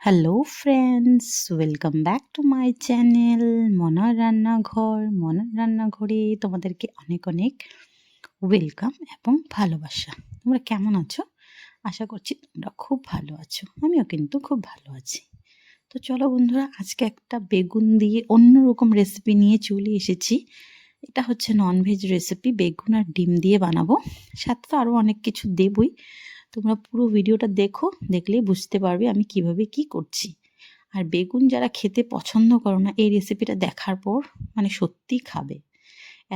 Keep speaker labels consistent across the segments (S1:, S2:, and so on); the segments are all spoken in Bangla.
S1: Hello friends, welcome back to my channel মনার রান্নাঘরে তোমাদেরকে অনেক অনেক ওয়েলকাম এবং ভালোবাসা। তোমরা কেমন আছো? আশা করছি তোমরা খুব ভালো আছো। আমিও কিন্তু খুব ভালো আছি। তো চলো বন্ধুরা, আজকে একটা বেগুন দিয়ে অন্যরকম রেসিপি নিয়ে চলে এসেছি। এটা হচ্ছে ননভেজ রেসিপি, বেগুন আর ডিম দিয়ে বানাবো। সাথে তো আরও অনেক কিছু দেবই। তোমরা পুরো ভিডিওটা দেখো, দেখলেই বুঝতে পারবে আমি কিভাবে কি করছি। আর বেগুন যারা খেতে পছন্দ করো না, এই রেসিপিটা দেখার পর মানে সত্যিই খাবে।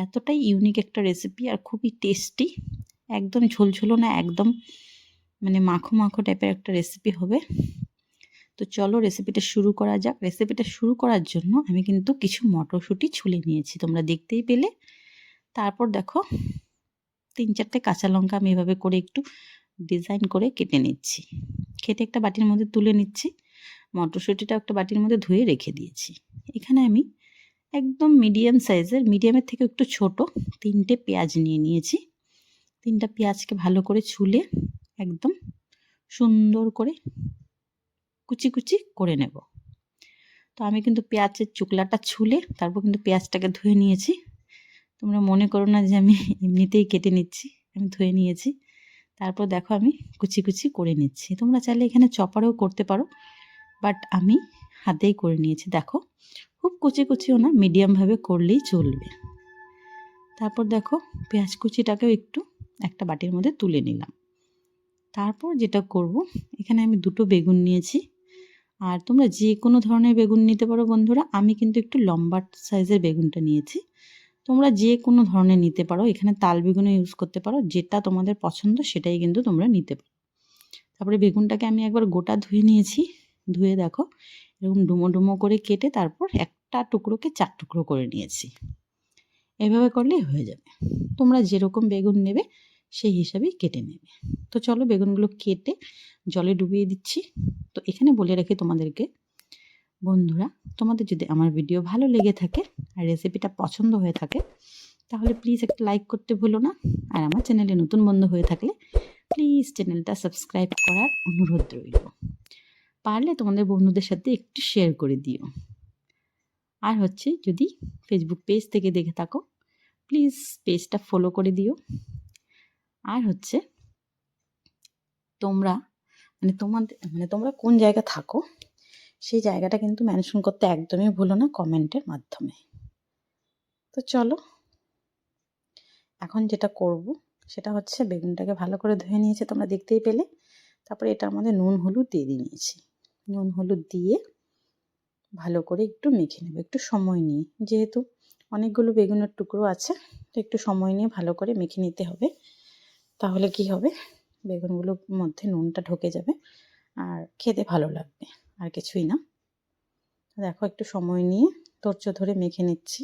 S1: এতটাই ইউনিক একটা রেসিপি আর খুবই টেস্টি। একদম ঝোলঝোলো না, একদম মানে মাখো মাখো টাইপের একটা রেসিপি হবে। তো চলো রেসিপিটা শুরু করা যাক। রেসিপিটা শুরু করার জন্য আমি কিন্তু কিছু মটরশুঁটি ছুলে নিয়েছি, তোমরা দেখতেই পেলে। তারপর দেখো 3-4টে কাঁচা লঙ্কা আমি এভাবে করে একটু ডিজাইন করে কেটে নিচ্ছি। কেটে একটা বাটির মধ্যে তুলে নিচ্ছি। মটরশুঁটিটা একটা বাটির মধ্যে ধুয়ে রেখে দিয়েছি। এখানে আমি একদম মিডিয়াম সাইজের, মিডিয়ামের থেকে একটু ছোট 3টে পেঁয়াজ নিয়ে নিয়েছি। 3টা পেঁয়াজকে ভালো করে ছুলে একদম সুন্দর করে কুচি কুচি করে নেব। তো আমি কিন্তু পেঁয়াজের চুকলাটা ছুলে তারপর কিন্তু পেঁয়াজটাকে ধুয়ে নিয়েছি। তোমরা মনে করো না যে আমি এমনিতেই কেটে নিচ্ছি, আমি ধুয়ে নিয়েছি। তারপর দেখো আমি কুচি কুচি করে নিচ্ছি। তোমরা চাইলে এখানে চপারেও করতে পারো, বাট আমি হাতেই করে নিয়েছি। দেখো খুব কুচি কুচিও না, মিডিয়ামভাবে করলেই চলবে। তারপর দেখো পেঁয়াজ কুচিটাকেও একটু একটা বাটির মধ্যে তুলে নিলাম। তারপর যেটা করব, এখানে আমি 2টো বেগুন নিয়েছি। আর তোমরা যে কোনো ধরনের বেগুন নিতে পারো বন্ধুরা। আমি কিন্তু একটু লম্বা সাইজের বেগুনটা নিয়েছি। তোমরা যে কোনো ধরনের নিতে পারো, এখানে তাল বেগুনও ইউজ করতে পারো। যেটা তোমাদের পছন্দ সেটাই কিন্তু তোমরা নিতে পারো। তারপরে বেগুনটাকে আমি একবার গোটা ধুয়ে নিয়েছি। ধুয়ে দেখো এরকম ডুমো ডুমো করে কেটে তারপর একটা টুকরোকে 4 টুকরো করে নিয়েছি। এভাবে করলেই হয়ে যাবে। তোমরা যেরকম বেগুন নেবে সেই হিসাবেই কেটে নেবে। তো চলো বেগুনগুলো কেটে জলে ডুবিয়ে দিচ্ছি। তো এখানে বলে রাখি তোমাদেরকে বন্ধুরা, তোমাদের যদি আমার ভিডিও ভালো লেগে থাকে আর রেসিপিটা পছন্দ হয়ে থাকে, তাহলে প্লিজ একটা লাইক করতে ভুলো না। আর আমার চ্যানেলে নতুন বন্ধু হয়ে থাকলে প্লিজ চ্যানেলটা সাবস্ক্রাইব করার অনুরোধ রইল। পারলে তোমাদের বন্ধুদের সাথে একটু শেয়ার করে দিও। আর হচ্ছে যদি ফেসবুক পেজ থেকে দেখে থাকো, প্লিজ পেজটা ফলো করে দিও। আর হচ্ছে তোমরা তোমরা কোন জায়গা থাকো সেই জায়গাটা কিন্তু মেনশন করতে একদমই ভুলো না কমেন্টের মাধ্যমে। তো চলো এখন যেটা করব সেটা হচ্ছে বেগুনটাকে ভালো করে ধুয়ে নিয়েছি, তোমরা দেখতেই পেলে। তারপরে এটার মধ্যে নুন হলুদ দিয়ে নিয়েছি। নুন হলুদ দিয়ে ভালো করে একটু মেখে নেব, একটু সময় নিয়ে। যেহেতু অনেকগুলো বেগুনের টুকরো আছে, তো একটু সময় নিয়ে ভালো করে মেখে নিতে হবে। তাহলে কি হবে, বেগুনগুলোর মধ্যে নুনটা ঢুকে যাবে আর খেতে ভালো লাগবে, আর কিছুই না। দেখো একটু সময় নিয়ে ধৈর্য ধরে মেখে নিচ্ছি।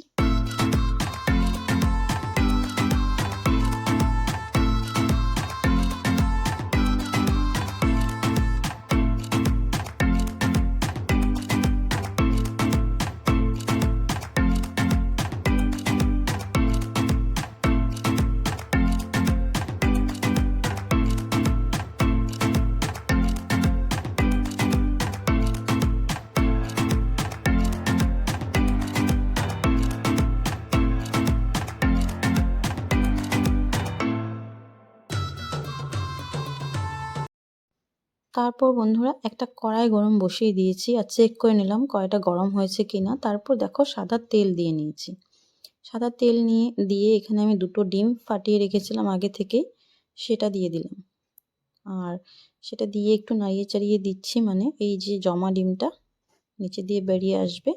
S1: তারপর বন্ধুরা একটা কড়াই গরম বসিয়ে দিয়েছি আর চেক করে নিলাম কড়াইটা গরম হয়েছে কিনা। তারপর দেখো সাদা তেল দিয়ে নিয়েছি। সাদা তেল দিয়ে এখানে আমি 2টো ডিম ফাটিয়ে রেখেছিলাম আগে থেকে, সেটা দিয়ে দিলাম। আর সেটা দিয়ে একটু নাড়িয়ে চাড়িয়ে দিচ্ছি, মানে এই যে জমা ডিমটা নিচে দিয়ে বেরিয়ে আসবে,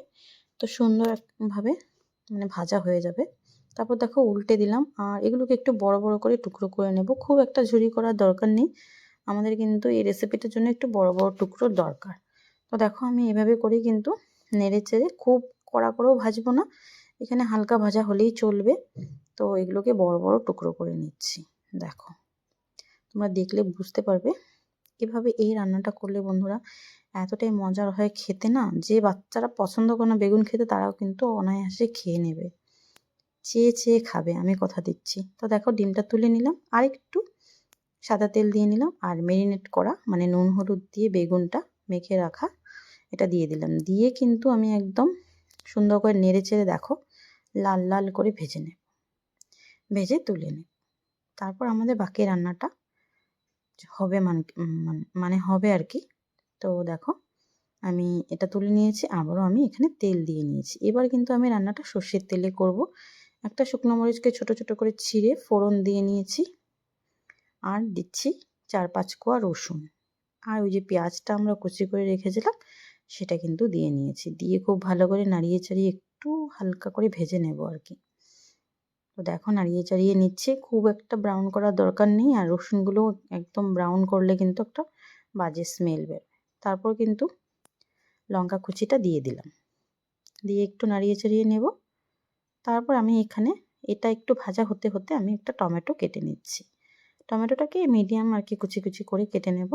S1: তো সুন্দরভাবে মানে ভাজা হয়ে যাবে। তারপর দেখো উল্টে দিলাম। আর এগুলোকে একটু বড় বড় করে টুকরো করে নেব, খুব একটা ঝুরি করার দরকার নেই। আমাদের কিন্তু এই রেসিপিটার জন্য একটু বড় বড় টুকরোর দরকার। তো দেখো আমি এভাবে করেই কিন্তু নেড়ে চেড়ে, খুব কড়া করেও ভাজবো না, এখানে হালকা ভাজা হলেই চলবে। তো এগুলোকে বড় বড় টুকরো করে নিচ্ছি। দেখো তোমরা দেখলে বুঝতে পারবে। এভাবে এই রান্নাটা করলে বন্ধুরা এতটাই মজার হয় খেতে না, যে বাচ্চারা পছন্দ করে না বেগুন খেতে তারাও কিন্তু অনায়াসে খেয়ে নেবে, চেয়ে চেয়ে খাবে, আমি কথা দিচ্ছি। তো দেখো ডিমটা তুলে নিলাম, আর একটু সাদা তেল দিয়ে নিলাম, আর ম্যারিনেট করা মানে নুন হলুদ দিয়ে বেগুনটা মেখে রাখা এটা দিয়ে দিলাম। দিয়ে কিন্তু আমি একদম সুন্দর করে নেড়ে চেড়ে দেখো লাল লাল করে ভেজে নেব, ভেজে তুলে নেব। তারপর আমাদের বাকি রান্নাটা হবে মানে হবে আর কি। তো দেখো আমি এটা তুলে নিয়েছি, আবারও আমি এখানে তেল দিয়ে নিয়েছি। এবার কিন্তু আমি রান্নাটা সর্ষের তেলে করব। একটা শুকনো মরিচকে ছোট ছোট করে ছিঁড়ে ফোড়ন দিয়ে নিয়েছি, আর দিচ্ছি 4-5 কোয়া রসুন, আর ওই যে পেঁয়াজটা আমরা কুচি করে রেখেছিলাম সেটা কিন্তু দিয়ে নিয়েছি। দিয়ে খুব ভালো করে নাড়িয়ে চাড়িয়ে একটু হালকা করে ভেজে নেব আর কি। তো দেখো নাড়িয়ে চাড়িয়ে নিচ্ছি, খুব একটা ব্রাউন করার দরকার নেই। আর রসুনগুলো একদম ব্রাউন করলে কিন্তু একটা বাজে স্মেল বেরোয়। তারপর কিন্তু লঙ্কা কুচিটা দিয়ে দিলাম, দিয়ে একটু নাড়িয়ে চাড়িয়ে নেব। তারপর আমি এখানে এটা একটু ভাজা হতে হতে আমি একটা টমেটো কেটে নিচ্ছি। টমেটোটাকে মিডিয়াম আর কি কুচি কুচি করে কেটে নেব।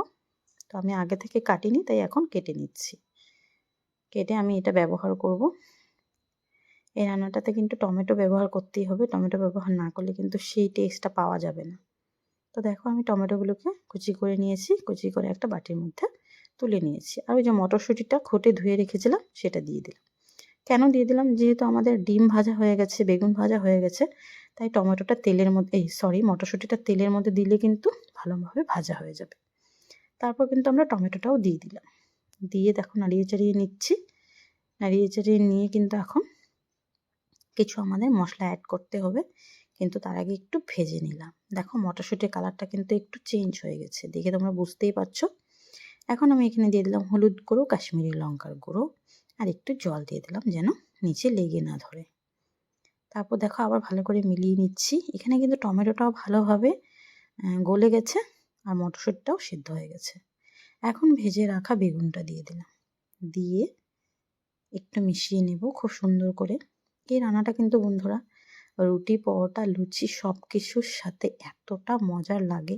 S1: তো আমি আগে থেকে কাটিনি, তাই এখন কেটে নিচ্ছি। কেটে আমি এটা ব্যবহার করব। এই রান্নাটাতে কিন্তু টমেটো ব্যবহার করতেই হবে, টমেটো ব্যবহার না করলে কিন্তু সেই টেস্টটা পাওয়া যাবে না। তো দেখো আমি টমেটোগুলোকে কুচি করে নিয়েছি, কুচি করে একটা বাটির মধ্যে তুলে নিয়েছি। আর ওই যে মটরশুঁটিটা ঘুটে ধুয়ে রেখেছিলাম সেটা দিয়ে দিলাম। কেন দিয়ে দিলাম, যেহেতু আমাদের ডিম ভাজা হয়ে গেছে, বেগুন ভাজা হয়ে গেছে, তাই টমেটোটা তেলের মধ্যে মটরশুঁটিটা তেলের মধ্যে দিলে কিন্তু ভালোভাবে ভাজা হয়ে যাবে। তারপর কিন্তু আমরা টমেটোটাও দিয়ে দিলাম, দিয়ে দেখো নাড়িয়ে চাড়িয়ে নিচ্ছি। নাড়িয়ে চাড়িয়ে নিয়ে কিন্তু এখন কিছু আমাদের মশলা অ্যাড করতে হবে, কিন্তু তার আগে একটু ভেজে নিলাম। দেখো মটরশুঁটির কালারটা কিন্তু একটু চেঞ্জ হয়ে গেছে, দেখে তোমরা বুঝতেই পারছো। এখন আমি এখানে দিয়ে দিলাম হলুদ গুঁড়ো, কাশ্মীরি লঙ্কার গুঁড়ো, আর একটু জল দিয়ে দিলাম যেন নিচে লেগে না ধরে। তারপর দেখো আবার ভালো করে মিলিয়ে নিচ্ছি। এখানে কিন্তু টমেটোটাও ভালোভাবে গলে গেছে, আর মটরশুঁটিটাও সিদ্ধ হয়ে গেছে। এখন ভেজে রাখা বেগুনটা দিয়ে দিলাম, দিয়ে একটু মিশিয়ে নেব খুব সুন্দর করে। এই রান্নাটা কিন্তু বন্ধুরা রুটি, পরোটা, লুচি সব কিছুর সাথে এতটা মজার লাগে,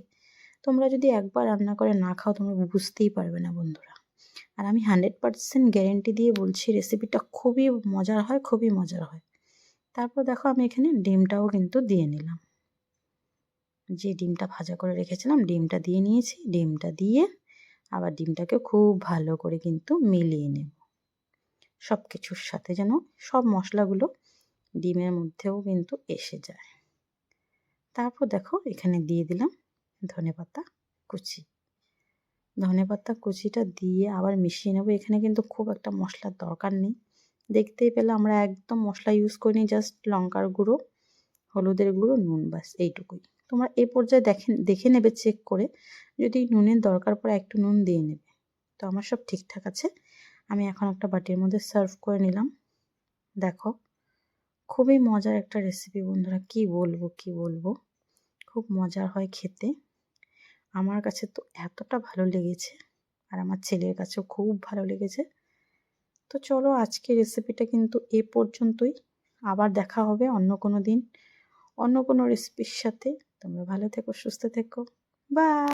S1: তোমরা যদি একবার রান্না করে না খাও তোমরা বুঝতেই পারবে না বন্ধুরা। আর আমি 100% গ্যারেন্টি দিয়ে বলছি রেসিপিটা খুবই মজার হয়, খুবই মজার হয়। তারপর দেখো আমি এখানে ডিমটাও কিন্তু দিয়ে নিলাম, যে ডিমটা ভাজা করে রেখেছিলাম ডিমটা দিয়ে নিয়েছি। ডিমটা দিয়ে আবার ডিমটাকে খুব ভালো করে কিন্তু মিলিয়ে নেব সব কিছুর সাথে, যেন সব মশলাগুলো ডিমের মধ্যেও কিন্তু এসে যায়। তারপর দেখো এখানে দিয়ে দিলাম ধনেপাতা কুচি। ধনেপাতা কুচিটা দিয়ে আবার মিশিয়ে নেব। এখানে কিন্তু খুব একটা মশলার দরকার নেই, দেখতেই পেলে আমরা একদম মশলা ইউজ করিনি, জাস্ট লঙ্কার গুঁড়ো, হলুদের গুঁড়ো, নুন, ব্যাস এইটুকুই। তোমরা এই পর্যায়ে দেখে নেবে চেক করে, যদি নুনের দরকার পড়ে একটু নুন দিয়ে নেবে। তো আমার সব ঠিকঠাক আছে। আমি এখন একটা বাটির মধ্যে সার্ভ করে নিলাম। দেখো খুবই মজার একটা রেসিপি বন্ধুরা, কি বলবো, খুব মজার হয় খেতে। আমার কাছে তো এতটা ভালো লেগেছে, আর আমার ছেলের কাছেও খুব ভালো লেগেছে। তো চলো আজকে রেসিপিটা কিন্তু এ পর্যন্তই। আবার দেখা হবে অন্য কোনো দিন অন্য কোনো রেসিপির সাথে। তোমরা ভালো থেকো, সুস্থ থেকো, বাই।